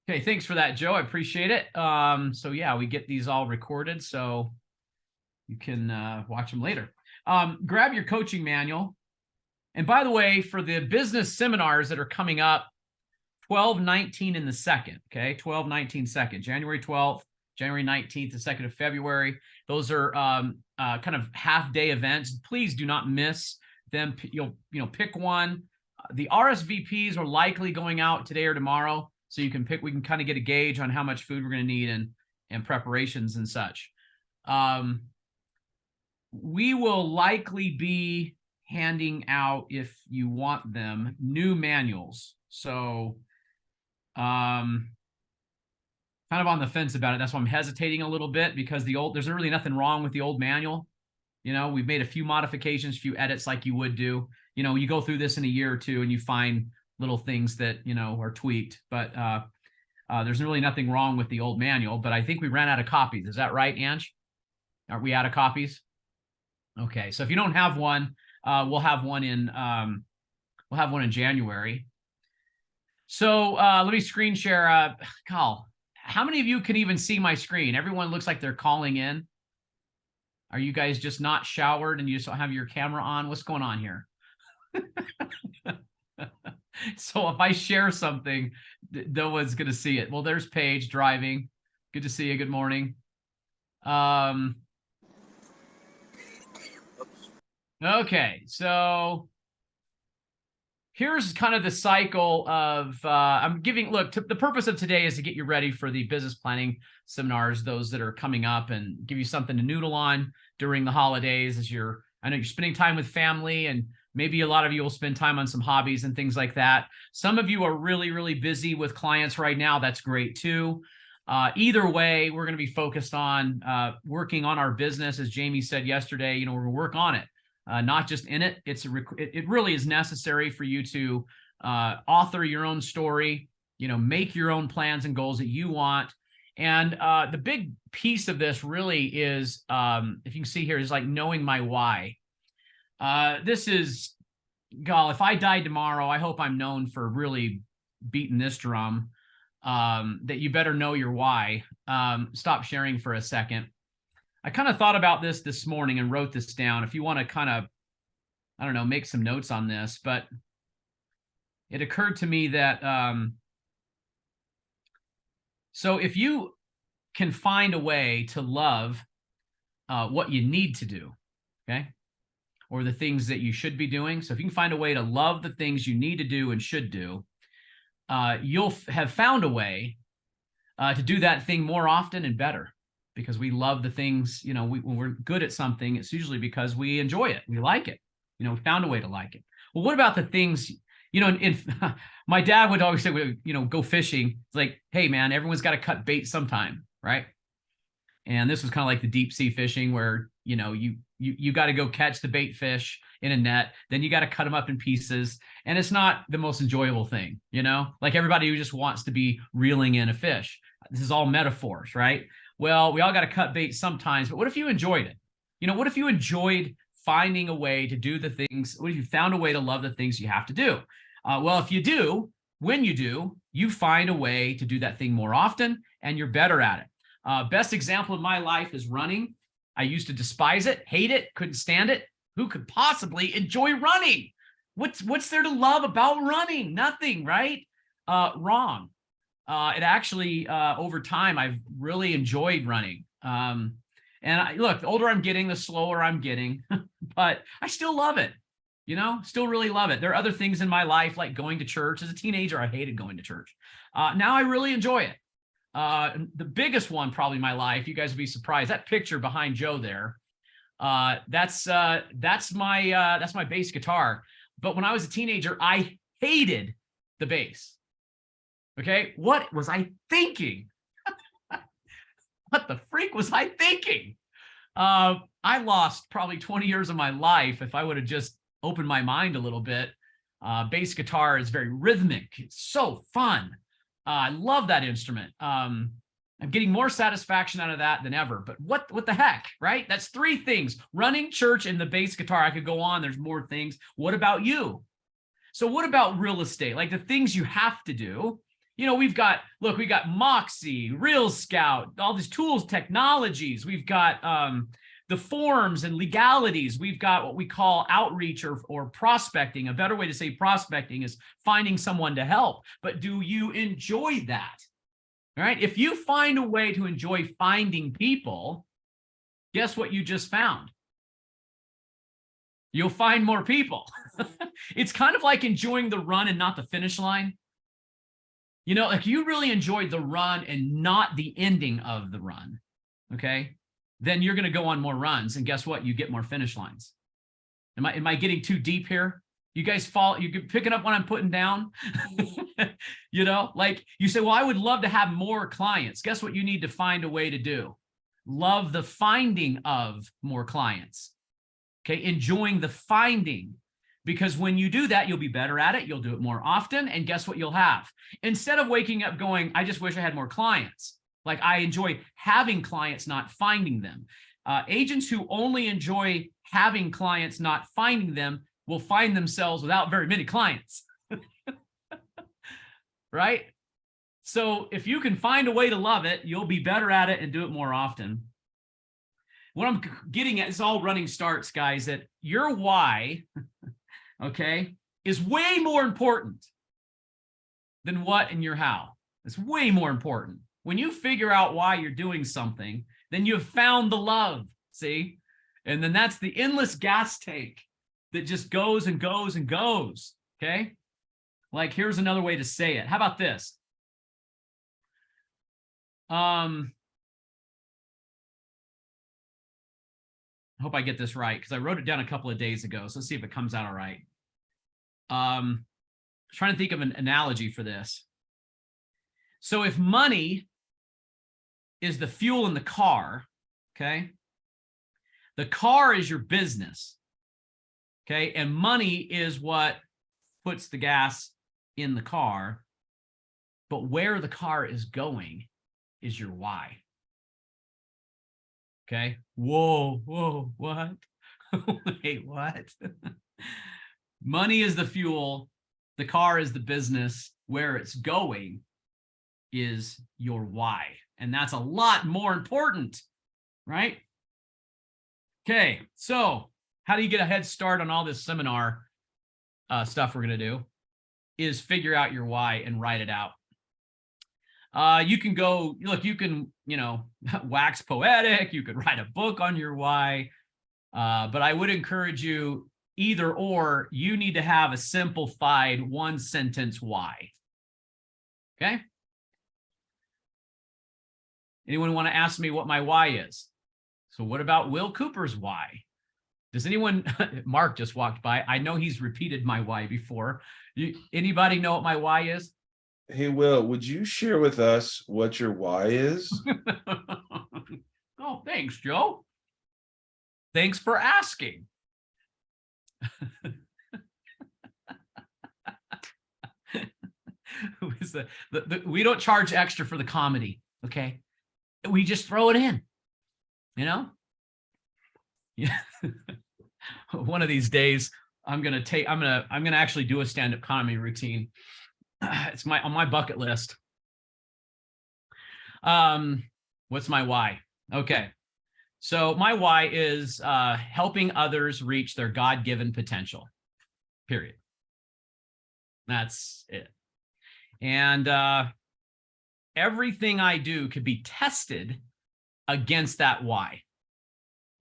Okay, thanks for that, Joe. I appreciate it. So yeah, we get these all recorded so you can watch them later. Grab your coaching manual. And by the way, for the business seminars that are coming up, 12-19 in the second, okay? 12-19 second, January 12th, January 19th, the 2nd of February. Those are kind of half-day events. Please do not miss them. You'll pick one. The RSVPs are likely going out today or tomorrow. So you can pick, we can kind of get a gauge on how much food we're going to need and preparations and such. We will likely be handing out, if you want them, new manuals. So kind of on the fence about it. That's why I'm hesitating a little bit, because there's really nothing wrong with the old manual. We've made a few modifications, a few edits like you would do. You go through this in a year or two and you find little things that, are tweaked, but there's really nothing wrong with the old manual. But I think we ran out of copies. Is that right, Ange? Are we out of copies? Okay. So if you don't have one, we'll have one in January. So let me screen share. Carl, how many of you can even see my screen? Everyone looks like they're calling in. Are you guys just not showered and you just don't have your camera on? What's going on here? So if I share something, no one's going to see it. Well, there's Paige driving. Good to see you. Good morning. Okay, so here's kind of the cycle of the purpose of today is to get you ready for the business planning seminars, those that are coming up, and give you something to noodle on during the holidays as I know you're spending time with family, and maybe a lot of you will spend time on some hobbies and things like that. Some of you are really, really busy with clients right now. That's great too. Either way, we're going to be focused on working on our business. As Jamie said yesterday, we're going to work on it. Not just in it. It really is necessary for you to author your own story, make your own plans and goals that you want. And the big piece of this really is, if you can see here, is like knowing my why. This is, if I die tomorrow, I hope I'm known for really beating this drum, that you better know your why. Stop sharing for a second. I kind of thought about this morning and wrote this down. If you want to kind of, I don't know, make some notes on this, but it occurred to me that, so if you can find a way to love what you need to do, okay, or the things that you should be doing. So if you can find a way to love the things you need to do and should do, you'll have found a way to do that thing more often and better. Because we love the things, when we're good at something, it's usually because we enjoy it. We like it. We found a way to like it. Well, what about the things, my dad would always say, go fishing. It's like, hey, man, everyone's got to cut bait sometime, right? And this was kind of like the deep sea fishing where, you got to go catch the bait fish in a net. Then you got to cut them up in pieces. And it's not the most enjoyable thing, like everybody who just wants to be reeling in a fish. This is all metaphors, right? Well, we all got to cut bait sometimes, but what if you enjoyed it? What if you enjoyed finding a way to do the things? What if you found a way to love the things you have to do? Well, if you do, when you do, you find a way to do that thing more often and you're better at it. Best example of my life is running. I used to despise it, hate it, couldn't stand it. Who could possibly enjoy running? What's there to love about running? Nothing, right? Wrong. It actually, over time, I've really enjoyed running. And look, the older I'm getting, the slower I'm getting, but I still love it, still really love it. There are other things in my life, like going to church. As a teenager, I hated going to church. Now I really enjoy it. The biggest one probably in my life, you guys would be surprised, that picture behind Joe there, that's my bass guitar. But when I was a teenager, I hated the bass. Okay, what was I thinking? What the freak was I thinking? I lost probably 20 years of my life if I would have just opened my mind a little bit. Bass guitar is very rhythmic. It's so fun. I love that instrument. I'm getting more satisfaction out of that than ever. But what the heck, right? That's three things: running, church, and the bass guitar. I could go on. There's more things. What about you? So what about real estate? Like the things you have to do. we've got Moxie, Real Scout, all these tools, technologies. We've got the forms and legalities. We've got what we call outreach or prospecting. A better way to say prospecting is finding someone to help. But do you enjoy that? All right. If you find a way to enjoy finding people, guess what you just found? You'll find more people. It's kind of like enjoying the run and not the finish line. Like you really enjoyed the run and not the ending of the run, okay? Then you're going to go on more runs, and guess what? You get more finish lines. Am I getting too deep here? You guys you picking up what I'm putting down? Like you say, well, I would love to have more clients. Guess what you need to find a way to do? Love the finding of more clients, okay? Enjoying the finding. Because when you do that, you'll be better at it. You'll do it more often. And guess what you'll have? Instead of waking up going, I just wish I had more clients. Like I enjoy having clients, not finding them. Agents who only enjoy having clients, not finding them, will find themselves without very many clients. Right? So if you can find a way to love it, you'll be better at it and do it more often. What I'm getting at is all running starts, guys, that your why, okay, is way more important than what and your how. It's way more important. When you figure out why you're doing something, then you've found the love, see? And then that's the endless gas tank that just goes and goes and goes, okay? Like, here's another way to say it. How about this? I hope I get this right because I wrote it down a couple of days ago. So let's see if it comes out all right. Trying to think of an analogy for this. So if money is the fuel in the car, okay? The car is your business, okay? And money is what puts the gas in the car. But where the car is going is your why. Okay. Whoa, what? Wait, what? Money is the fuel. The car is the business. Where it's going is your why. And that's a lot more important, right? Okay. So how do you get a head start on all this seminar stuff we're going to do? Is figure out your why and write it out. You can go, look, you can, wax poetic. You could write a book on your why. But I would encourage you either or, you need to have a simplified one sentence why. Okay. Anyone want to ask me what my why is? So what about Will Cooper's why? Does anyone, Mark just walked by. I know he's repeated my why before. Anybody know what my why is? Hey, Will, would you share with us what your why is? Oh, thanks, Joe. Thanks for asking. We don't charge extra for the comedy, okay? We just throw it in, Yeah. One of these days, I'm gonna actually do a stand-up comedy routine. It's on my bucket list. What's my why? Okay. So my why is helping others reach their God-given potential, period. That's it. And everything I do could be tested against that why.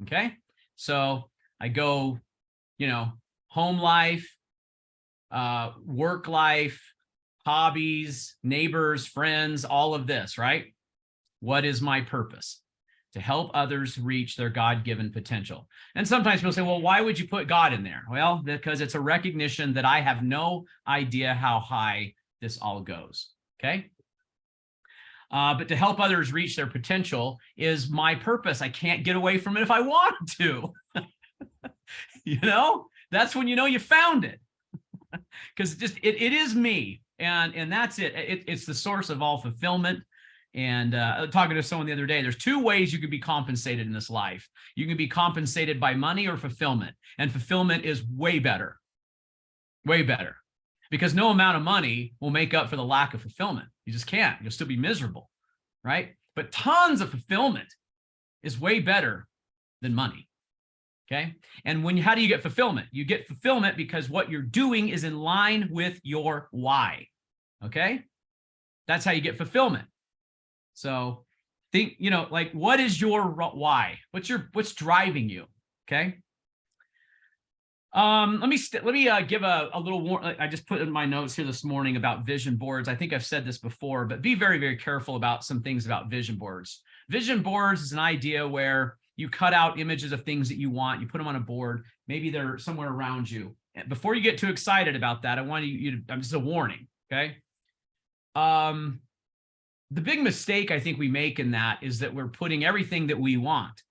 Okay. So I go, home life, work life, hobbies, neighbors, friends, all of this, right? What is my purpose? To help others reach their God-given potential. And sometimes people say, well, why would you put God in there? Well, because it's a recognition that I have no idea how high this all goes, okay? But to help others reach their potential is my purpose. I can't get away from it if I want to. That's when you found it. Because it is me. And that's it. It's the source of all fulfillment. And talking to someone the other day, there's two ways you can be compensated in this life. You can be compensated by money or fulfillment. And fulfillment is way better. Way better. because no amount of money will make up for the lack of fulfillment. You just can't. You'll still be miserable, right? But tons of fulfillment is way better than money. Okay. And how do you get fulfillment? You get fulfillment because what you're doing is in line with your why. Okay. That's how you get fulfillment. So think, like, what is your why? What's driving you? Okay. Let me give a little warning. I just put in my notes here this morning about vision boards. I think I've said this before, but be very, very careful about some things about vision boards. Vision boards is an idea where you cut out images of things that you want, you put them on a board, maybe they're somewhere around you. Before you get too excited about that, I want you to, this is a warning, okay? The big mistake I think we make in that is that we're putting everything that we want.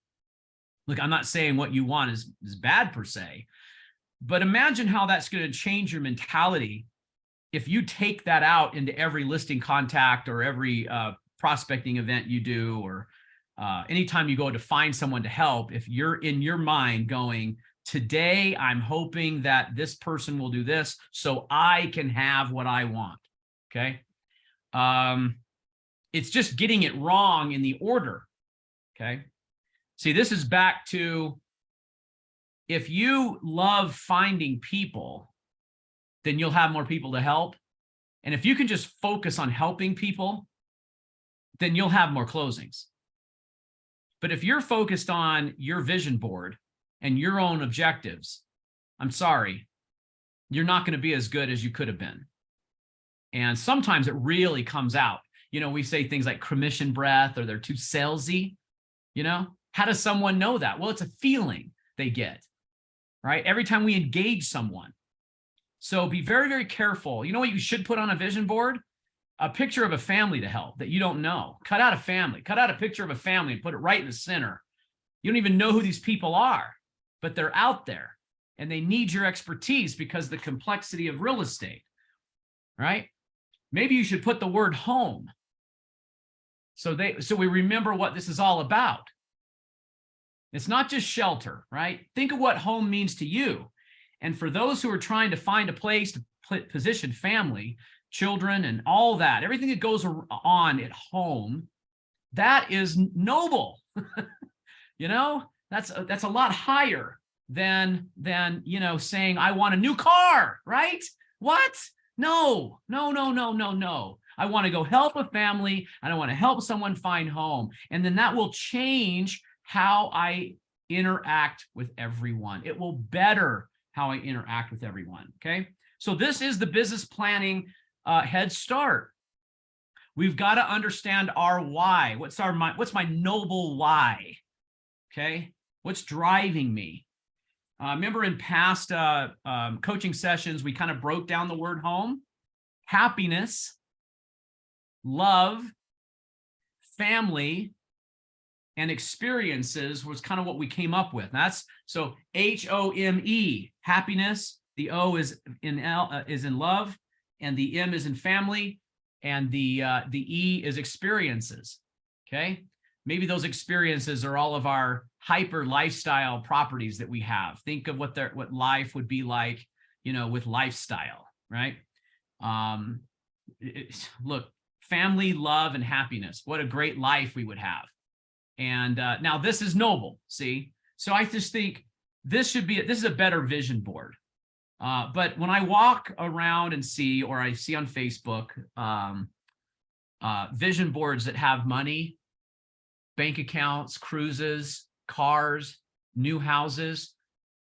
Look, I'm not saying what you want is bad per se, but imagine how that's going to change your mentality if you take that out into every listing contact or every prospecting event you do, or anytime you go to find someone to help. If you're in your mind going, today I'm hoping that this person will do this so I can have what I want. Okay. It's just getting it wrong in the order. Okay. See, this is back to, if you love finding people, then you'll have more people to help. And if you can just focus on helping people, then you'll have more closings. But if you're focused on your vision board and your own objectives, I'm sorry, you're not going to be as good as you could have been. And sometimes it really comes out. We say things like commission breath, or they're too salesy. How does someone know that? Well, it's a feeling they get, right? Every time we engage someone. So be very, very careful. You know what you should put on a vision board? A picture of a family to help that you don't know. Cut out a family, cut out a picture of a family and put it right in the center. You don't even know who these people are, but they're out there and they need your expertise because of the complexity of real estate, right? Maybe you should put the word home. So we remember what this is all about. It's not just shelter, right? Think of what home means to you. And for those who are trying to find a place to position family, children, and all that, everything that goes on at home, that is noble. That's a lot higher than saying I want a new car, right? What? No. I want to go help a family, and I want to help someone find home. And then that will change how I interact with everyone. It will better how I interact with everyone. Okay. So this is the business planning head start. We've got to understand our why. What's my noble why? Okay. What's driving me? Remember in past coaching sessions, we kind of broke down the word home: happiness, love, family, and experiences was kind of what we came up with. That's so HOME, happiness. The O is in love, and the M is in family, and the E is experiences. Okay, maybe those experiences are all of our hyper lifestyle properties that we have. Think of what life would be like, with lifestyle, right? Look, family, love, and happiness. What a great life we would have. And now this is noble, see? So I just think this is a better vision board. But when I walk around and see, or I see on Facebook, vision boards that have money, bank accounts, cruises, cars, new houses,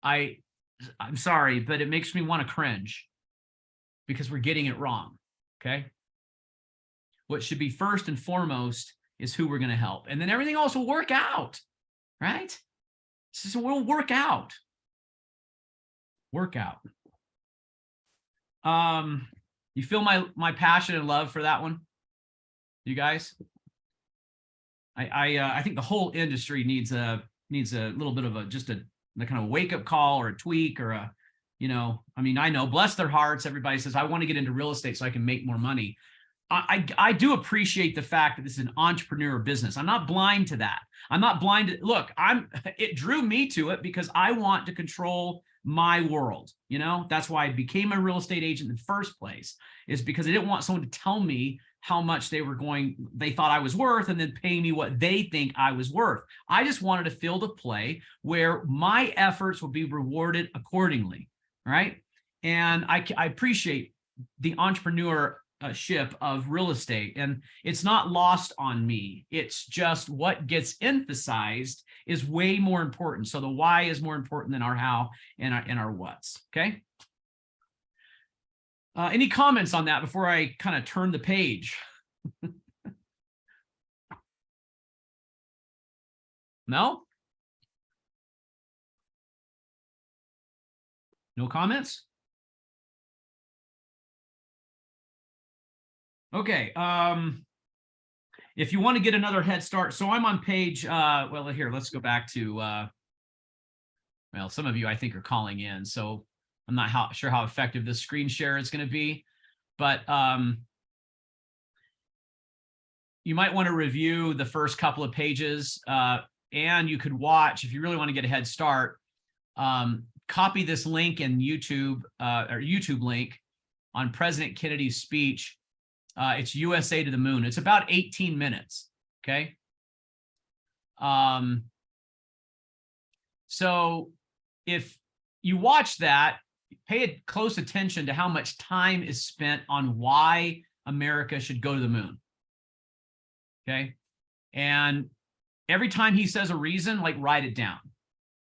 I'm sorry, but it makes me want to cringe because we're getting it wrong, okay? What should be first and foremost is who we're going to help. And then everything else will work out, right? So we'll work out. Work out. You feel my passion and love for that one, you guys? I think the whole industry needs a little bit of a kind of wake up call, or a tweak, or I know, bless their hearts, everybody says, I want to get into real estate so I can make more money. I do appreciate the fact that this is an entrepreneur business. I'm not blind to that. I'm not blind to, look, it drew me to it because I want to control my world. You know, that's why I became a real estate agent in the first place, is because I didn't want someone to tell me how much they thought I was worth, and then pay me what they think I was worth. I just wanted a field of play where my efforts would be rewarded accordingly, right? And I appreciate the entrepreneurship of real estate, and it's not lost on me. It's just what gets emphasized is way more important. So the why is more important than our how and our what's. Okay. Any comments on that before I kind of turn the page? No? No comments? Okay. If you want to get another head start, so I'm on page, well, here, let's go back to, well, some of you I think are calling in, so I'm not sure how effective this screen share is going to be, but you might want to review the first couple of pages, and you could watch, if you really want to get a head start, copy this link in YouTube, or YouTube link on President Kennedy's speech. It's USA to the Moon. It's about 18 minutes. Okay. So if you watch that, pay close attention to how much time is spent on why America should go to the moon. Okay. And every time he says a reason, like, write it down.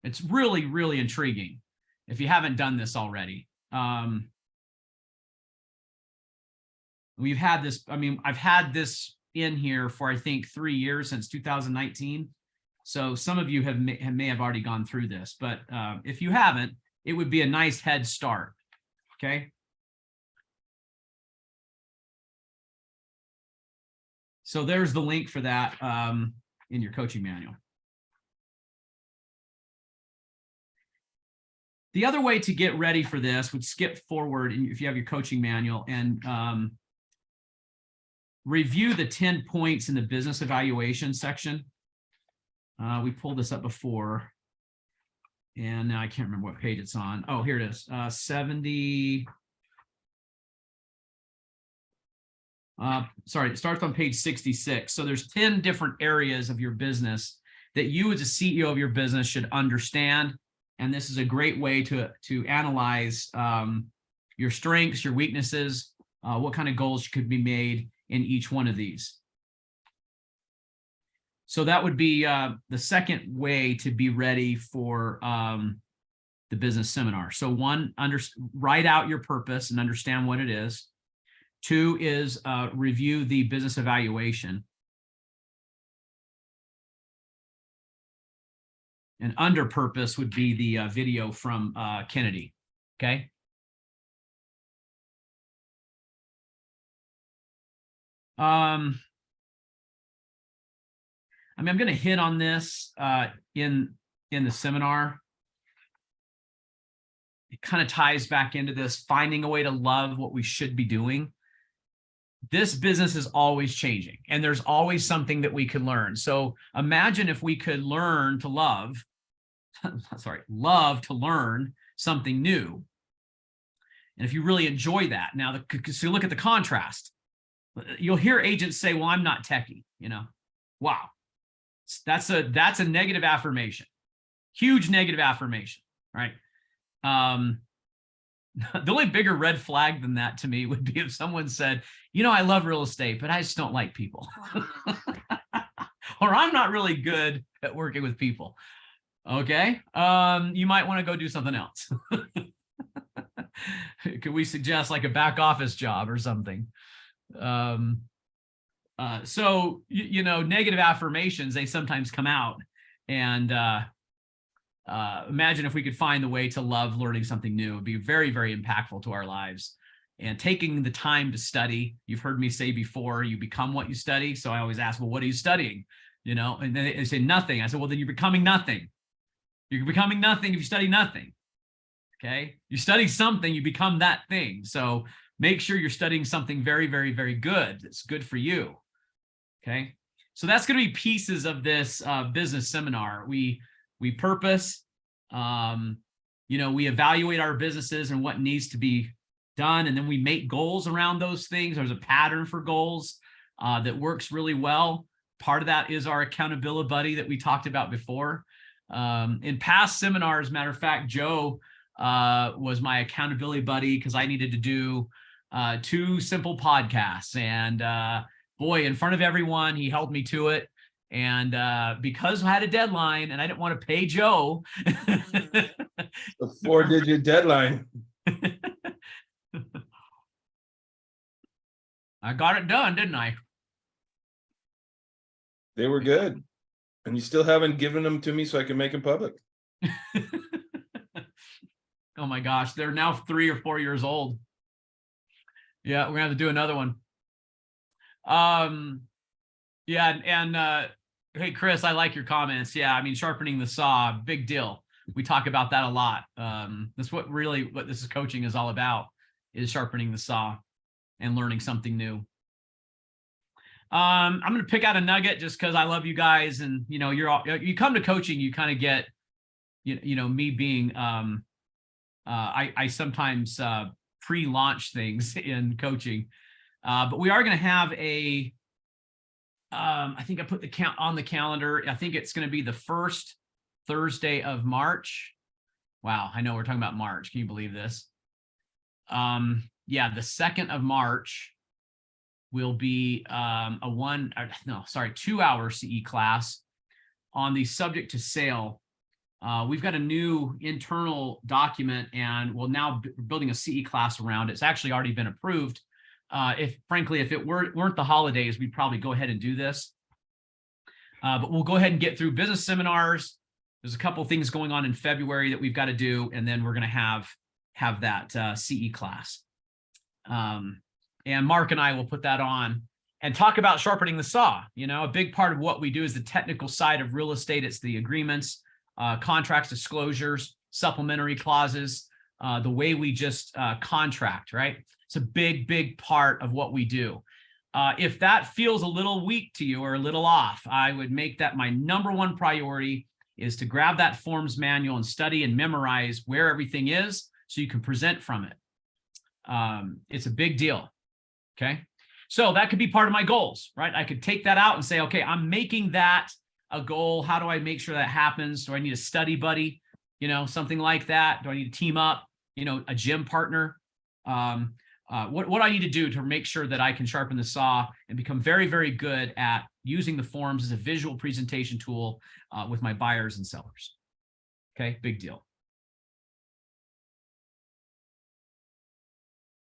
It's really, really intriguing if you haven't done this already. We've had this, I mean, I've had this in here for, I think, 3 years, since 2019. So some of you may have already gone through this, but if you haven't, it would be a nice head start. Okay. So there's the link for that in your coaching manual. The other way to get ready for this would skip forward if you have your coaching manual and review the 10 points in the business evaluation section. We pulled this up before, and now I can't remember what page it's on. Oh, here it is, 70. Sorry, it starts on page 66. So there's 10 different areas of your business that you as a CEO of your business should understand. And this is a great way to analyze your strengths, your weaknesses, what kind of goals could be made in each one of these. So that would be the second way to be ready for the business seminar. So one, write out your purpose and understand what it is. Two is review the business evaluation. And under purpose would be the video from Kennedy. Okay. I mean, I'm going to hit on this in the seminar. It kind of ties back into this, finding a way to love what we should be doing. This business is always changing, and there's always something that we can learn. So imagine if we could learn to love, love to learn something new. And if you really enjoy that, now, so look at the contrast. You'll hear agents say, well, I'm not techie, you know. Wow. That's a negative affirmation, huge negative affirmation, right? The only bigger red flag than that to me would be if someone said, you know, I love real estate, but I just don't like people. Or I'm not really good at working with people. Okay. You might want to go do something else. Could we suggest like a back office job or something? So, you know, negative affirmations, they sometimes come out, and imagine if we could find the way to love learning something new. It'd be very, very impactful to our lives. And taking the time to study. You've heard me say before, you become what you study. So I always ask, well, what are you studying? You know, and then they say nothing. I said, well, then you're becoming nothing. You're becoming nothing if you study nothing. Okay. You study something, you become that thing. So make sure you're studying something very, very, very good. That's good for you. Okay. So that's going to be pieces of this business seminar. We purpose, we evaluate our businesses and what needs to be done, and then we make goals around those things. There's a pattern for goals that works really well. Part of that is our accountability buddy that we talked about before. In past seminars, matter of fact, Joe was my accountability buddy because I needed to do 2 simple podcasts. And boy, in front of everyone, he held me to it. And because I had a deadline and I didn't want to pay Joe. A 4-digit deadline. I got it done, didn't I? They were good. And you still haven't given them to me so I can make them public. Oh my gosh, they're now 3 or 4 years old. Yeah, we're gonna have to do another one. Yeah, and hey Chris, I like your comments. Yeah, I mean, sharpening the saw, big deal. We talk about that a lot. That's what this is coaching is all about, is sharpening the saw and learning something new. I'm going to pick out a nugget just because I love you guys, and you come to coaching, you kind of get, me being, I sometimes pre-launch things in coaching, but we are going to have I think I put the count on the calendar. I think it's going to be the first Thursday of March. Wow, I know we're talking about March. Can you believe this? Yeah, the 2nd of March will be a 2-hour CE class on the subject to sale. We've got a new internal document, and we're now building a CE class around it. It's actually already been approved. If it weren't the holidays, we'd probably go ahead and do this. But we'll go ahead and get through business seminars. There's a couple things going on in February that we've got to do, and then we're going to have that CE class. And Mark and I will put that on and talk about sharpening the saw. A big part of what we do is the technical side of real estate. It's the agreements, contracts, disclosures, supplementary clauses, the way we just contract, right? It's a big, big part of what we do. If that feels a little weak to you or a little off, I would make that my number one priority, is to grab that forms manual and study and memorize where everything is so you can present from it. It's a big deal. Okay. So that could be part of my goals, right? I could take that out and say, okay, I'm making that a goal. How do I make sure that happens? Do I need a study buddy? Something like that. Do I need to team up? A gym partner? What do I need to do to make sure that I can sharpen the saw and become very, very good at using the forms as a visual presentation tool with my buyers and sellers? Okay, big deal.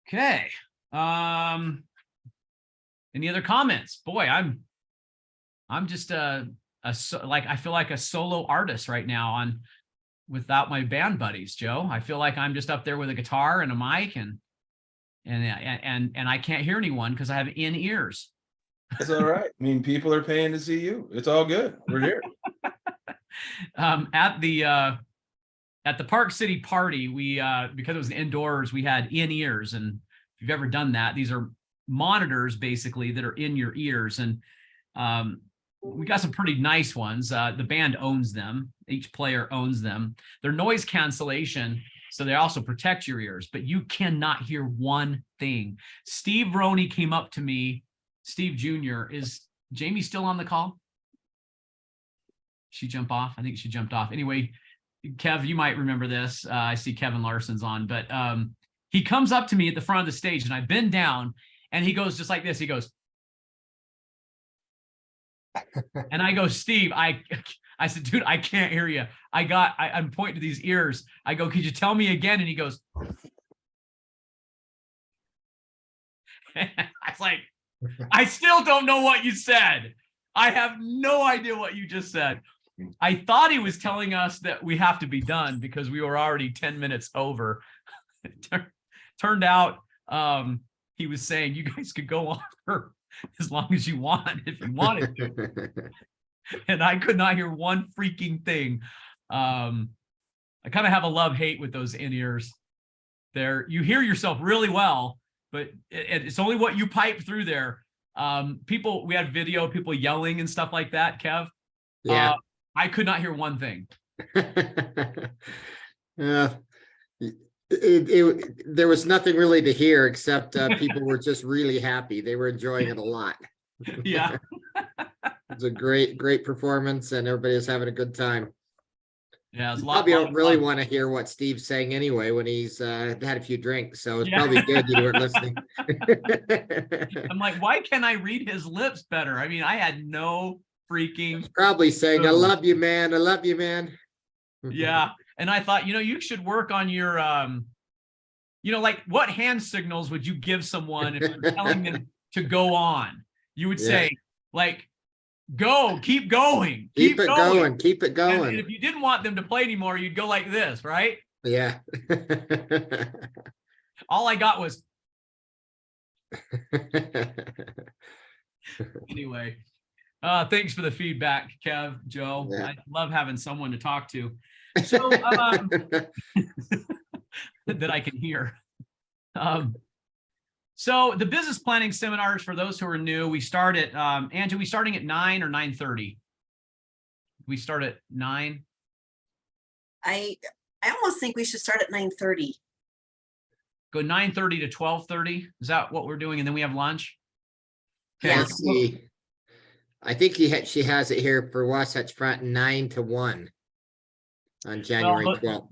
Okay. Any other comments? Boy, I'm just I feel like a solo artist right now without my band buddies, Joe. I feel like I'm just up there with a guitar and a mic, and I can't hear anyone because I have in-ears. It's all right. I mean, people are paying to see you. It's all good. We're here. At the Park City party, we because it was indoors, we had in-ears, and if you've ever done that, these are monitors basically that are in your ears, and we got some pretty nice ones. The band owns them. Each player owns them. They're noise cancellation, so they also protect your ears, but you cannot hear one thing. Steve Roney came up to me. Steve Jr. Is Jamie still on the call? She jumped off? I think she jumped off. Anyway, Kev, you might remember this. I see Kevin Larson's on, but he comes up to me at the front of the stage, and I bend down, and he goes just like this. He goes, and I go, Steve, I said, dude, I can't hear you. I'm pointing to these ears. I go, could you tell me again? And he goes, I was like, I still don't know what you said. I have no idea what you just said. I thought he was telling us that we have to be done because we were already 10 minutes over. Turned out he was saying you guys could go on for as long as you want if you wanted to. And I could not hear one freaking thing. I kind of have a love-hate with those in-ears. You hear yourself really well, but it's only what you pipe through there. We had video, people yelling and stuff like that, Kev. Yeah. I could not hear one thing. Yeah. There was nothing really to hear except people were just really happy. They were enjoying it a lot. Yeah. It's a great performance, and everybody was having a good time. Yeah, it's a lot. Probably don't really fun. want to hear what Steve's saying anyway when he's had a few drinks, so it's Yeah. probably good you weren't listening. I'm like, why can't I read his lips better? I mean, I had no freaking Probably saying, "I clue. love you, man. I love you, man." Yeah. And I thought, you should work on your like what hand signals would you give someone if you're telling them to go on? You would say, like, go, keep going, keep it going, keep it And going. if you didn't want them to play anymore, you'd go like this, right? Yeah. All I got was anyway. Thanks for the feedback, Kev, Joe. Yeah. I love having someone to talk to. So that I can hear. So the business planning seminars, for those who are new, we start at Andrew, we starting at 9 or 9:30? We start at 9. I almost think we should start at 9:30. Go 9:30 to 12:30. Is that what we're doing? And then we have lunch. Yeah. Let's see. I think she has it here for Wasatch Front 9 to 1 on January 12th.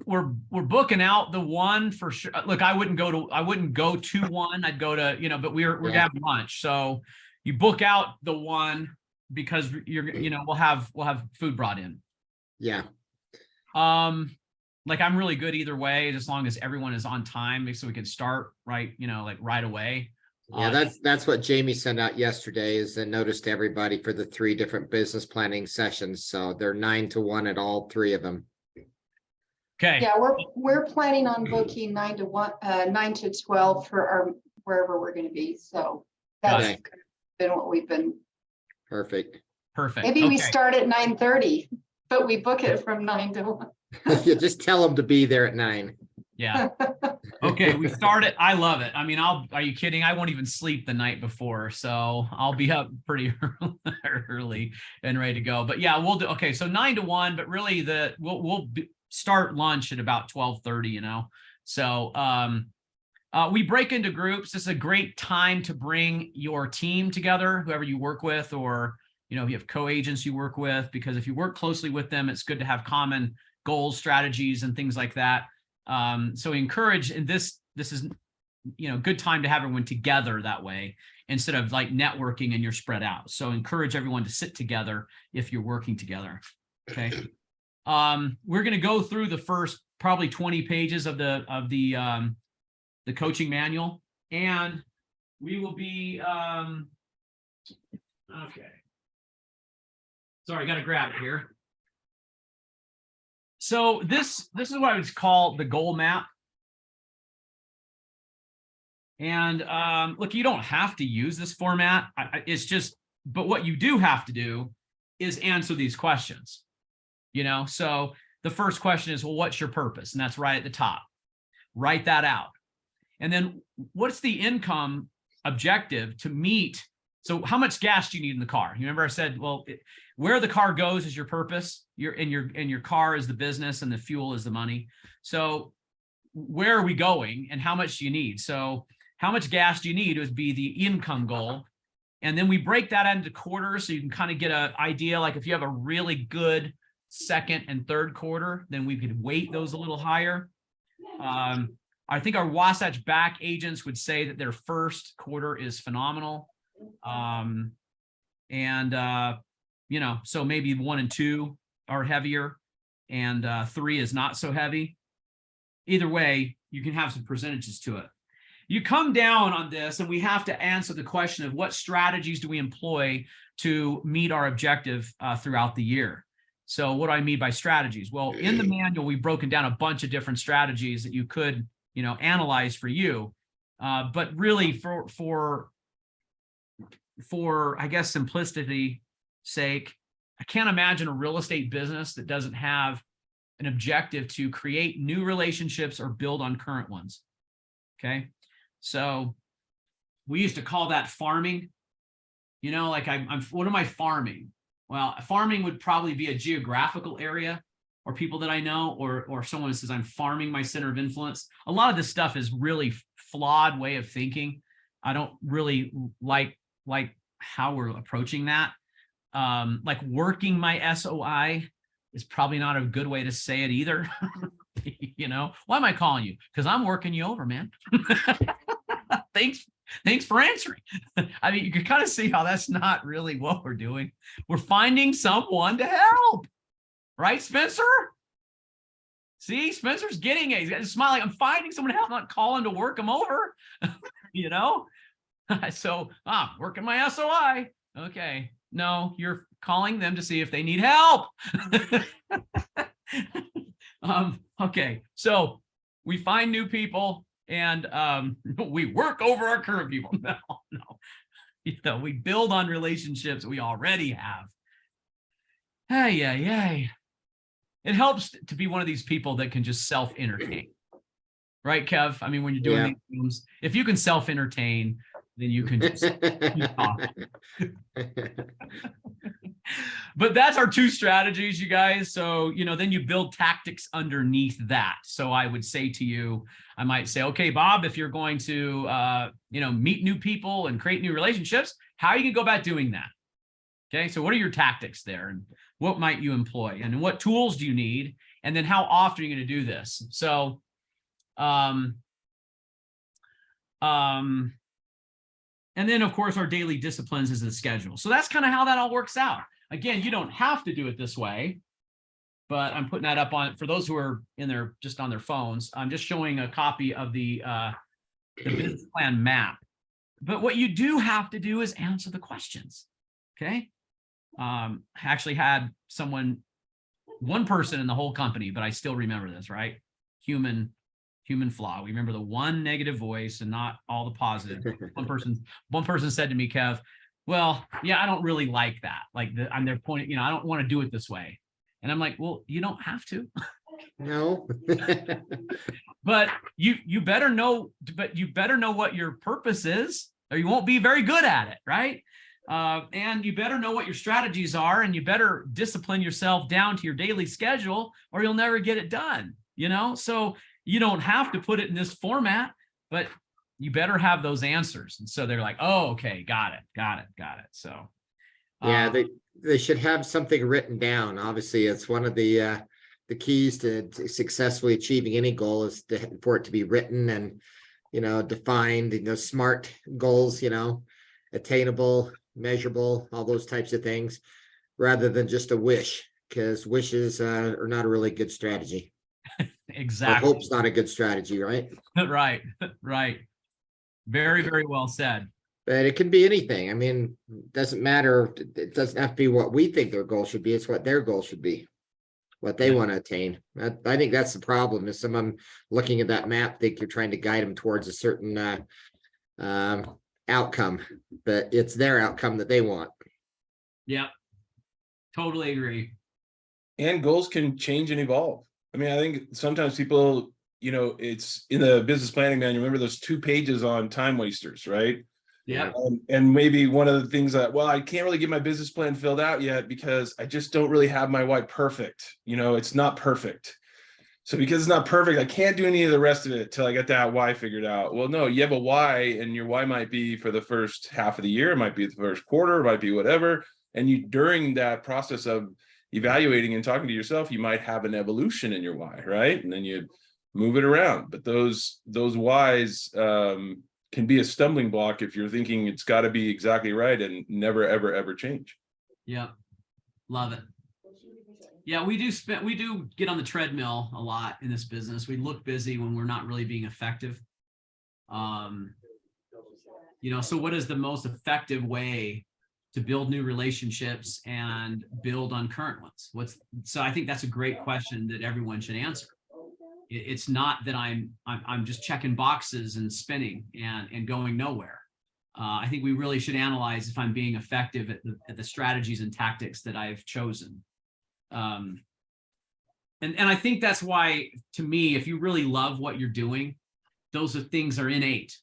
We're booking out the one for sure. Look, I wouldn't go to one. I'd go to, but we're gonna have lunch. So you book out the one because we'll have food brought in. Yeah. Like I'm really good either way, as long as everyone is on time, so we can start right, like right away. Yeah, that's what Jamie sent out yesterday, is a notice to everybody for the 3 different business planning sessions. So they're 9 to 1 at all 3 of them. Okay. Yeah, we're planning on booking 9 to 1, 9 to 12 for our wherever we're going to be. So that's Okay. been what we've been. Perfect. Maybe we start at 9:30, but we book it from 9 to 1. You just tell them to be there at 9. Yeah. Okay, we started. I love it. I mean, are you kidding? I won't even sleep the night before, so I'll be up pretty early and ready to go. But yeah, we'll do. Okay, so 9 to 1, but really we'll start lunch at about 12:30. So we break into groups. This is a great time to bring your team together, whoever you work with, or if you have co-agents you work with, because if you work closely with them, it's good to have common goals, strategies, and things like that. So we encourage, and this is, good time to have everyone together that way, instead of like networking and you're spread out. So encourage everyone to sit together if you're working together. Okay. We're going to go through the first probably 20 pages of the coaching manual, and we will be, okay. Sorry, I got to grab it here. So this is what I would call the goal map. And look, you don't have to use this format. It's just, but what you do have to do is answer these questions. So the first question is, well, what's your purpose? And that's right at the top. Write that out. And then what's the income objective to meet? So how much gas do you need in the car? You remember I said, well, where the car goes is your purpose. Your car is the business, and the fuel is the money. So where are we going, and how much do you need? So how much gas do you need would be the income goal. And then we break that into quarters, so you can kind of get an idea. Like if you have a really good second and third quarter, then we could weight those a little higher. I think our Wasatch back agents would say that their first quarter is phenomenal. So maybe 1 and 2 are heavier, and 3 is not so heavy. Either way, you can have some percentages to it. You come down on this, and we have to answer the question of what strategies do we employ to meet our objective throughout the year. So what do I mean by strategies? Well, in the manual, we've broken down a bunch of different strategies that you could, analyze for you. But really for I guess simplicity sake, I can't imagine a real estate business that doesn't have an objective to create new relationships or build on current ones. Okay. So we used to call that farming. Like what am I farming? Well, farming would probably be a geographical area. or people that I know, or someone says I'm farming my center of influence. A lot of this stuff is really flawed way of thinking. I don't really like how we're approaching that. Like working my SOI is probably not a good way to say it either. You know, why am I calling you? Because I'm working you over, man. Thanks for answering. I mean, you can kind of see how that's not really what we're doing. We're finding someone to help. Right, Spencer? See, Spencer's getting it. He's got a smile like, I'm finding someone to help, not calling to work him over. You know? So, working my SOI. Okay. No, you're calling them to see if they need help. Okay. So we find new people and we work over our current people. No. You know, we build on relationships we already have. Hey. It helps to be one of these people that can just self-entertain. Right, Kev? I mean, when you're doing these things, if you can self-entertain, then you can just keep talking. But that's our two strategies, you guys. So, you know, then you build tactics underneath that. So I would say to you, I might say, okay, Bob, if you're going to, meet new people and create new relationships, how are you going to go about doing that? Okay, so what are your tactics there? And what might you employ? And what tools do you need? And then how often are you going to do this? So, and then, of course, our daily disciplines is the schedule. So that's kind of how that all works out. Again, you don't have to do it this way, but I'm putting that up on for those who are in there just on their phones. I'm just showing a copy of the business plan map. But what you do have to do is answer the questions. Okay. I actually had one person in the whole company, but I still remember this, right? Human flaw. We remember the one negative voice and not all the positive. One person said to me, Kev, well, yeah, I don't really like that. Like I'm their point, I don't want to do it this way. And I'm like, well, you don't have to. No. But you better know what your purpose is, or you won't be very good at it, right? And you better know what your strategies are, and you better discipline yourself down to your daily schedule, or you'll never get it done, So you don't have to put it in this format, but you better have those answers. And so they're like, oh, okay, got it. So yeah, they should have something written down. Obviously, it's one of the keys to successfully achieving any goal is for it to be written and, defined, smart goals, attainable, measurable, all those types of things, rather than just a wish, because wishes are not a really good strategy. Exactly. Or hope's not a good strategy, right? Right. Very, very well said. But it can be anything. I mean, it doesn't matter. It doesn't have to be what we think their goal should be. It's what their goal should be, what they want to attain. I think that's the problem, is someone looking at that map think you're trying to guide them towards a certain outcome, but it's their outcome that they want. Yeah, totally agree. And goals can change and evolve. I mean, I think sometimes people, it's in the business planning manual. Remember those 2 pages on time wasters, right? Yeah. And maybe one of the things that, I can't really get my business plan filled out yet because I just don't really have my why perfect. It's not perfect. So because it's not perfect, I can't do any of the rest of it till I get that why figured out. Well, no, you have a why, and your why might be for the first half of the year, it might be the first quarter, it might be whatever. And you, during that process of evaluating and talking to yourself, you might have an evolution in your why, right? And then you move it around. But those whys can be a stumbling block if you're thinking it's got to be exactly right and never, ever change. Yeah. Love it. Yeah, we do get on the treadmill a lot in this business. We look busy when we're not really being effective. So what is the most effective way to build new relationships and build on current ones? So I think that's a great question that everyone should answer. It's not that I'm just checking boxes and spinning and going nowhere. I think we really should analyze if I'm being effective at the strategies and tactics that I've chosen. And I think that's why, to me, if you really love what you're doing, those things are innate,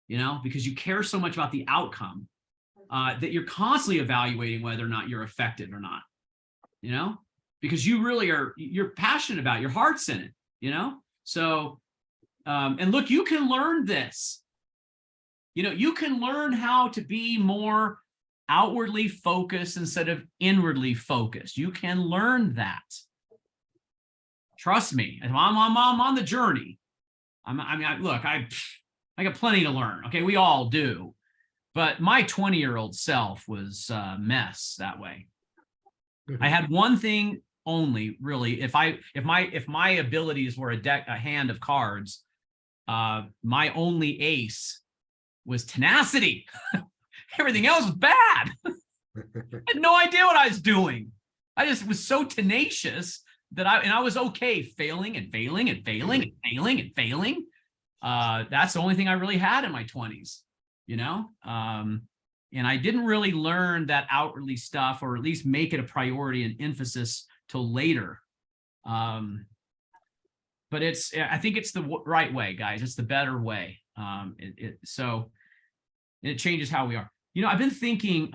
because you care so much about the outcome that you're constantly evaluating whether or not you're effective or not, because you really you're passionate about it, your heart's in it, you know? So, and look, you can learn this. You know, you can learn how to be more outwardly focused instead of inwardly focused. You can learn that. Trust me, I'm on the journey. Look, I got plenty to learn. Okay, we all do. But my 20-year-old self was a mess that way. I had one thing only, really. If my abilities were a hand of cards, my only ace was tenacity. Everything else was bad. I had no idea what I was doing. I just was so tenacious that I was okay failing and failing and failing and failing and failing. That's the only thing I really had in my 20s, you know? And I didn't really learn that outwardly stuff, or at least make it a priority and emphasis till later. But I think it's the right way, guys. It's the better way. So it changes how we are. You know, I've been thinking,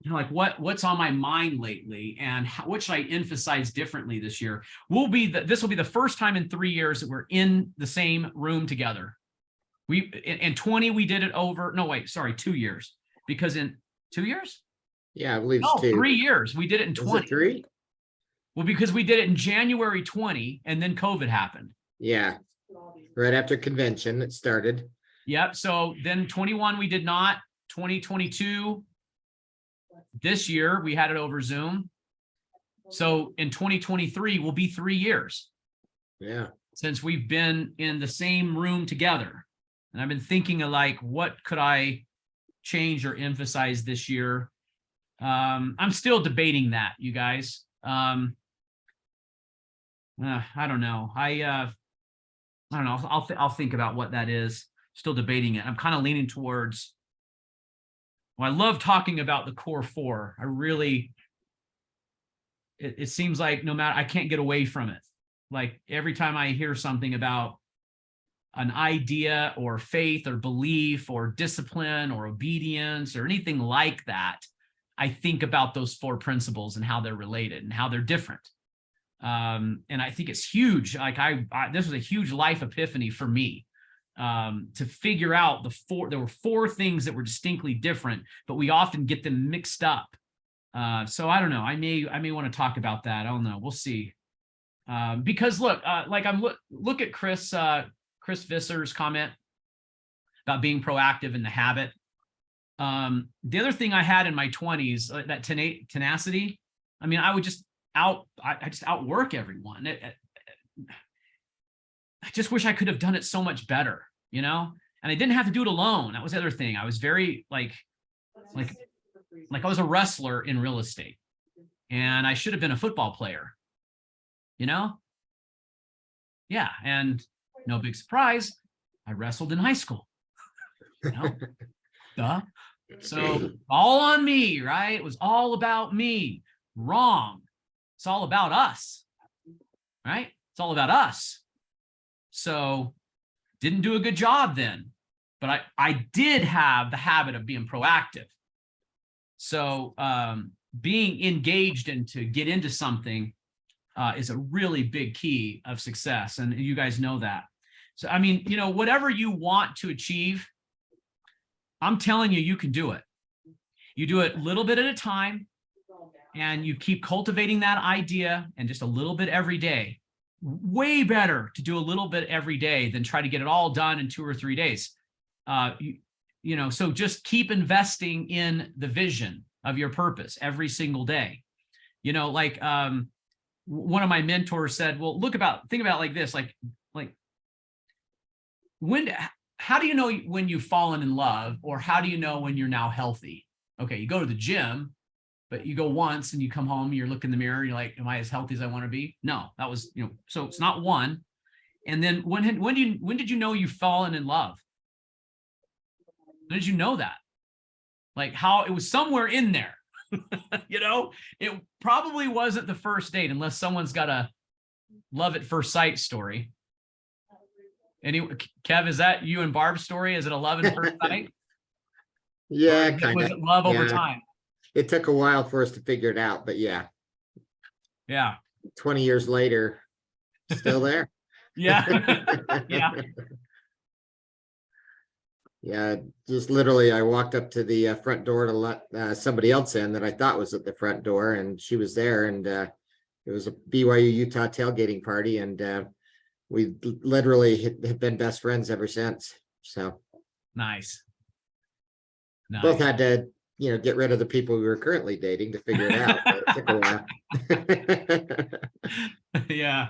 you know, like what's on my mind lately, and what should I emphasize differently this year? This will be the first time in 3 years that we're in the same room together. In 20 we did it over. No, wait, sorry, 2 years. Because in 2 years? Yeah, I believe No, it's 2. 3 years. We did it in 20. 3? Well, because we did it in January 20, and then COVID happened. Yeah, right after convention it started. Yep. So then 21 we did not. 2022. This year we had it over Zoom. So in 2023 will be 3 years. Yeah. Since we've been in the same room together. And I've been thinking of like, what could I change or emphasize this year? I'm still debating that, you guys. I don't know. I don't know. I'll think about what that is. Still debating it. I'm kind of leaning towards. Well, I love talking about the core 4. I really. It seems like no matter, I can't get away from it. Like every time I hear something about an idea or faith or belief or discipline or obedience or anything like that, I think about those 4 principles and how they're related and how they're different. And I think it's huge. Like this was a huge life epiphany for me, to figure out there were 4 things that were distinctly different, but we often get them mixed up. So I don't know. I may want to talk about that. I don't know. We'll see. Because look, like look at Chris Visser's comment about being proactive in the habit. The other thing I had in my 20s, that tenacity. I mean, I would just outwork everyone. I just wish I could have done it so much better, you know? And I didn't have to do it alone. That was the other thing. I was very like I was a wrestler in real estate, and I should have been a football player, you know? Yeah. And no big surprise, I wrestled in high school, you know? Duh. So all on me, right? It was all about me. Wrong. It's all about us, right? It's all about us. So didn't do a good job then, but I did have the habit of being proactive. So being engaged and to get into something is a really big key of success. And you guys know that. So, I mean, you know, whatever you want to achieve, I'm telling you, you can do it. You do it a little bit at a time, and you keep cultivating that idea, and just a little bit every day. Way better to do a little bit every day than try to get it all done in 2 or 3 days. You know, so just keep investing in the vision of your purpose every single day. You know, like one of my mentors said, well, think about it like this, like how do you know when you've fallen in love, or how do you know when you're now healthy? Okay, you go to the gym, but you go once and you come home, you look in the mirror, you're like, am I as healthy as I want to be? No, that was, you know, so it's not one. And then when did you know you've fallen in love? When did you know that? Like how it was somewhere in there, you know, it probably wasn't the first date, unless someone's got a love at first sight story. Anyway, Kev, is that you and Barb's story? Is it a love at first sight? Yeah, kind Was of. it love over time? It took a while for us to figure it out, but yeah. Yeah. 20 years later, still there. Yeah. Yeah. Yeah, just literally, I walked up to the front door to let somebody else in that I thought was at the front door, and she was there, and it was a BYU Utah tailgating party, and we literally have been best friends ever since. So Nice. both Nice. had to, get rid of the people we were currently dating to figure it out. But it took a while. Yeah.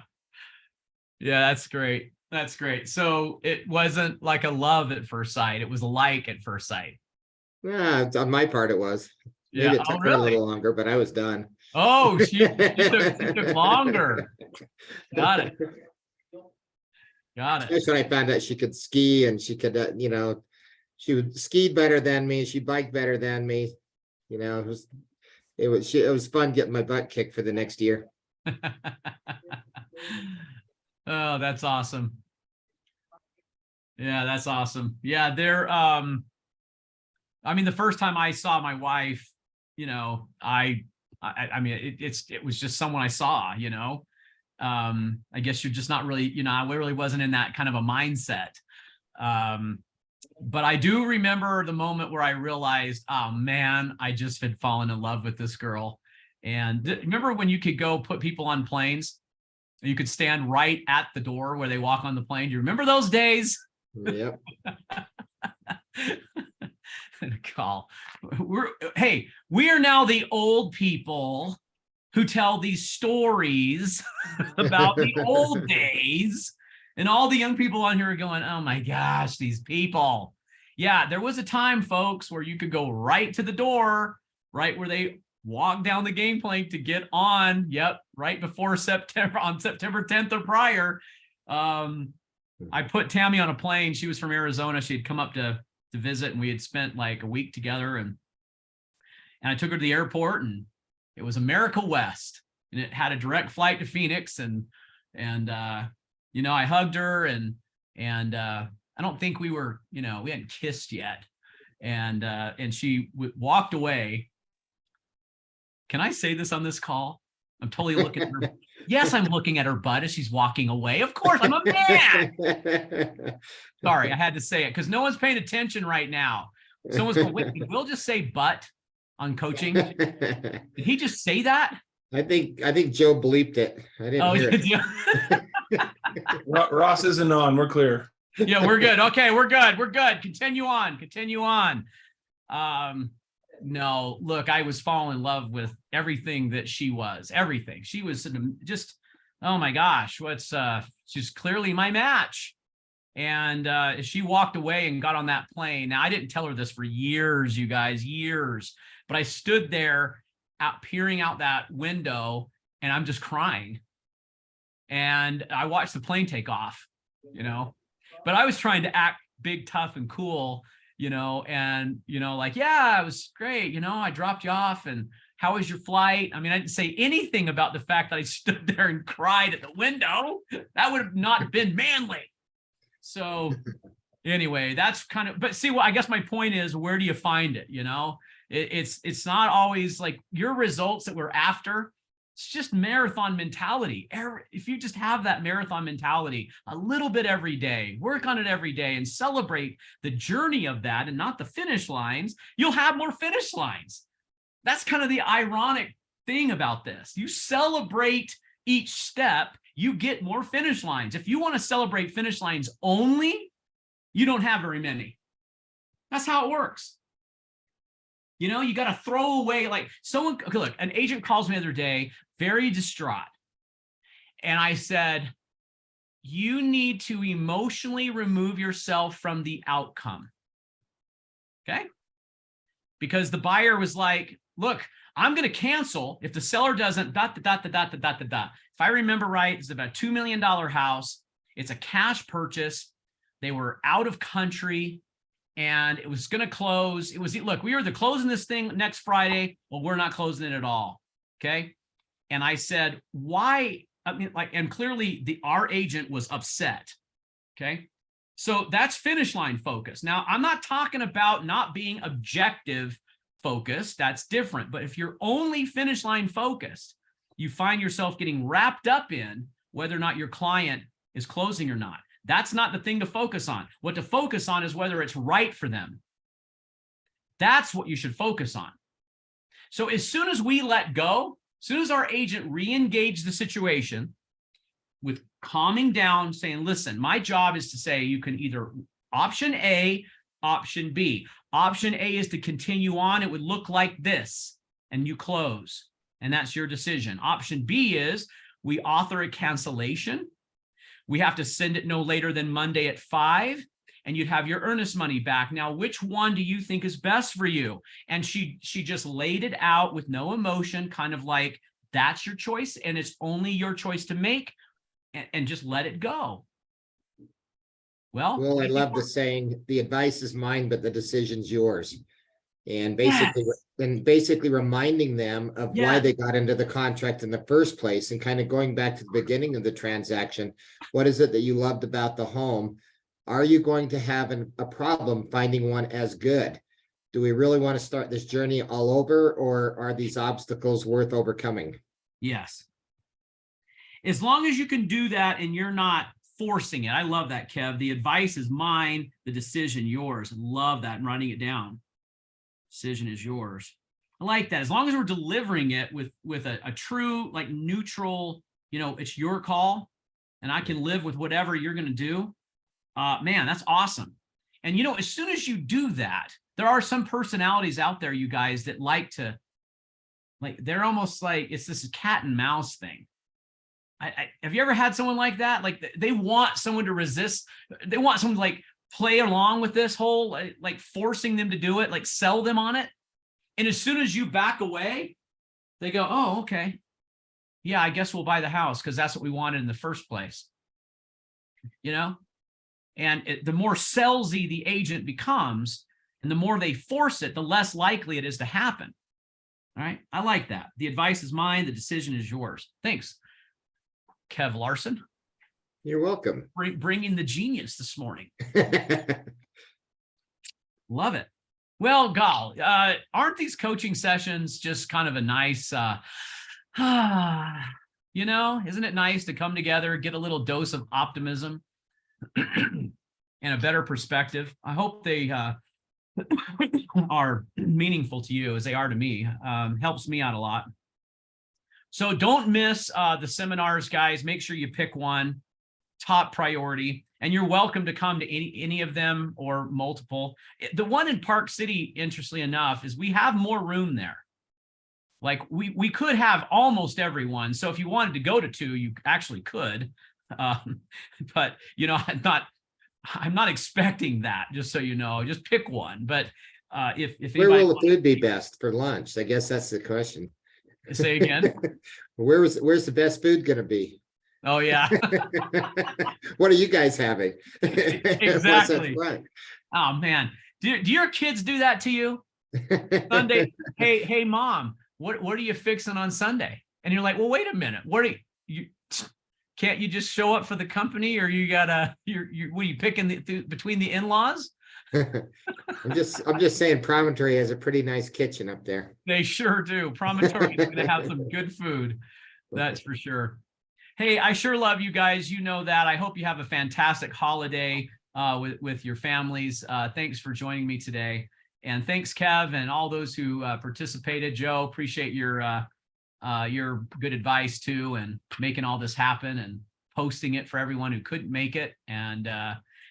Yeah, that's great. That's great. So it wasn't like a love at first sight. It was a like at first sight. Yeah, on my part, it was. Yeah. Maybe it Oh, took her a really? little longer, but I was done. Oh, she took longer. Got it. Got it. Especially when I found out she could ski and she could, she would ski better than me. She biked better than me. It was fun getting my butt kicked for the next year. Oh, that's awesome. Yeah, that's awesome. Yeah, I mean, the first time I saw my wife, I mean, it was just someone I saw, I guess you're just not really, I really wasn't in that kind of a mindset. But I do remember the moment where I realized, oh man, I just had fallen in love with this girl. And remember when you could go put people on planes? You could stand right at the door where they walk on the plane. Do you remember those days? Yep. Call. We are now the old people who tell these stories about the old days, and all the young people on here are going, oh my gosh, these people. Yeah, there was a time, folks, where you could go right to the door, right where they walk down the gangplank to get on. Yep, right before September, on September 10th or prior. I put Tammy on a plane. She was from Arizona. She had come up to visit, and we had spent like a week together, and I took her to the airport, and it was America West, and it had a direct flight to Phoenix, and I hugged her, and I don't think we were, we hadn't kissed yet, and she walked away. Can I say this on this call? I'm totally looking at her. Yes, I'm looking at her butt as she's walking away. Of course, I'm a man. Sorry, I had to say it because no one's paying attention right now. Someone's going, wait, we'll just say butt on coaching. Did he just say that? I think Joe bleeped it. I didn't hear it. Ross isn't on. We're clear. Yeah, we're good. Okay, we're good. We're good. Continue on. No, look, I was falling in love with everything that she was. Everything. She was just, oh my gosh, she's clearly my match. And she walked away and got on that plane. Now, I didn't tell her this for years, you guys, years, but I stood there peering out that window, and I'm just crying. And I watched the plane take off, but I was trying to act big, tough, and cool, and, like, yeah, it was great. I dropped you off, and how was your flight? I mean, I didn't say anything about the fact that I stood there and cried at the window. That would have not been manly. So anyway, that's kind of, but see, I guess my point is, where do you find it? It's not always like your results that we're after. It's just marathon mentality. If you just have that marathon mentality a little bit every day, work on it every day, and celebrate the journey of that and not the finish lines, you'll have more finish lines. That's kind of the ironic thing about this. You celebrate each step, you get more finish lines. If you want to celebrate finish lines only, you don't have very many. That's how it works. You got to throw away, like someone, look, an agent calls me the other day, very distraught. And I said, you need to emotionally remove yourself from the outcome. Okay? Because the buyer was like, look, I'm going to cancel if the seller doesn't, If I remember right, it's about a $2 million house. It's a cash purchase. They were out of country, and it was going to close. Look, we were closing this thing next Friday. Well, we're not closing it at all. Okay. And I said, why? I mean, and clearly our agent was upset. Okay. So that's finish line focus. Now, I'm not talking about not being objective focused. That's different. But if you're only finish line focused, you find yourself getting wrapped up in whether or not your client is closing or not. That's not the thing to focus on. What to focus on is whether it's right for them. That's what you should focus on. So as soon as we let go, as soon as our agent re-engage the situation with calming down, saying, listen, my job is to say you can either option A, option B. Option A is to continue on. It would look like this, and you close, and that's your decision. Option B is we author a cancellation. We have to send it no later than Monday at 5, and you'd have your earnest money back. Now, which one do you think is best for you? And she just laid it out with no emotion, kind of like, that's your choice, and it's only your choice to make, and just let it go. Well, I love the saying, the advice is mine, but the decision's yours. And basically reminding them of why they got into the contract in the first place, and kind of going back to the beginning of the transaction. What is it that you loved about the home? Are you going to have a problem finding one as good? Do we really want to start this journey all over, or are these obstacles worth overcoming? Yes. As long as you can do that and you're not forcing it. I love that, Kev. The advice is mine, the decision yours. Love that, and writing it down. Decision is yours. I like that. As long as we're delivering it with a true, like, neutral, it's your call, and I can live with whatever you're going to do. Man, that's awesome. And, as soon as you do that, there are some personalities out there, you guys, that like to, they're almost like, it's this cat and mouse thing. Have you ever had someone like that? Like, they want someone to resist. They want someone to, like, play along with this whole, like forcing them to do it, like sell them on it. And as soon as you back away, they go, oh, okay. Yeah, I guess we'll buy the house because that's what we wanted in the first place. And the more salesy the agent becomes, and the more they force it, the less likely it is to happen. All right. I like that. The advice is mine. The decision is yours. Thanks, Kev Larson. You're welcome. Bringing the genius this morning. Love it. Well, Gal, aren't these coaching sessions just kind of a nice, isn't it nice to come together, get a little dose of optimism and a better perspective? I hope they are meaningful to you as they are to me. Helps me out a lot. So don't miss the seminars, guys. Make sure you pick one. Top priority, and you're welcome to come to any of them or multiple. The one in Park City, interestingly enough, is we have more room there. Like, we could have almost everyone. So if you wanted to go to 2, you actually could. But I'm not expecting that, just so you know. Just pick one. But if where will the food be best for lunch? I guess that's the question. Say again. Where's the best food going to be? Oh, yeah. What are you guys having? Exactly. Oh, man. Do your kids do that to you? Sunday, hey, Mom, what are you fixing on Sunday? And you're like, well, wait a minute. What are you can't you just show up for the company, or you gotta, what are you picking between the in-laws? I'm just saying Promontory has a pretty nice kitchen up there. They sure do. Promontory is going to have some good food. That's for sure. Hey, I sure love you guys. You know that. I hope you have a fantastic holiday with your families. Thanks for joining me today. And thanks, Kev, and all those who participated. Joe, appreciate your good advice too, and making all this happen and posting it for everyone who couldn't make it. And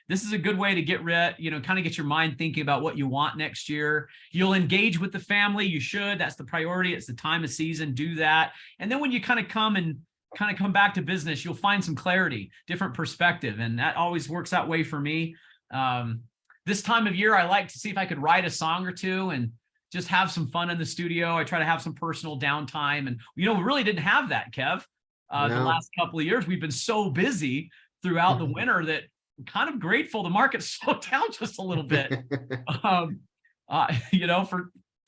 this is a good way to get kind of get your mind thinking about what you want next year. You'll engage with the family. You should. That's the priority. It's the time of season. Do that. And then when you kind of come back to business, you'll find some clarity, different perspective. And that always works that way for me. This time of year, I like to see if I could write a song or two and just have some fun in the studio. I try to have some personal downtime. And, we really didn't have that, Kev. The last couple of years, we've been so busy throughout the winter that I'm kind of grateful the market slowed down just a little bit.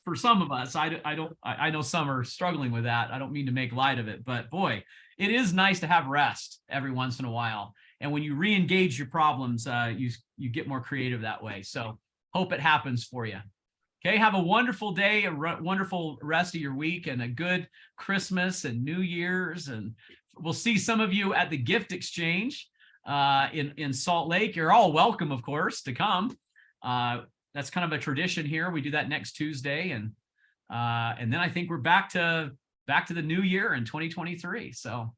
For some of us, I know some are struggling with that. I don't mean to make light of it, but boy, it is nice to have rest every once in a while. And when you re-engage your problems, you get more creative that way. So hope it happens for you. Okay, have a wonderful day, a wonderful rest of your week, and a good Christmas and New Year's. And we'll see some of you at the gift exchange in Salt Lake. You're all welcome, of course, to come. That's kind of a tradition here. We do that next Tuesday, and then I think we're back to the new year in 2023. So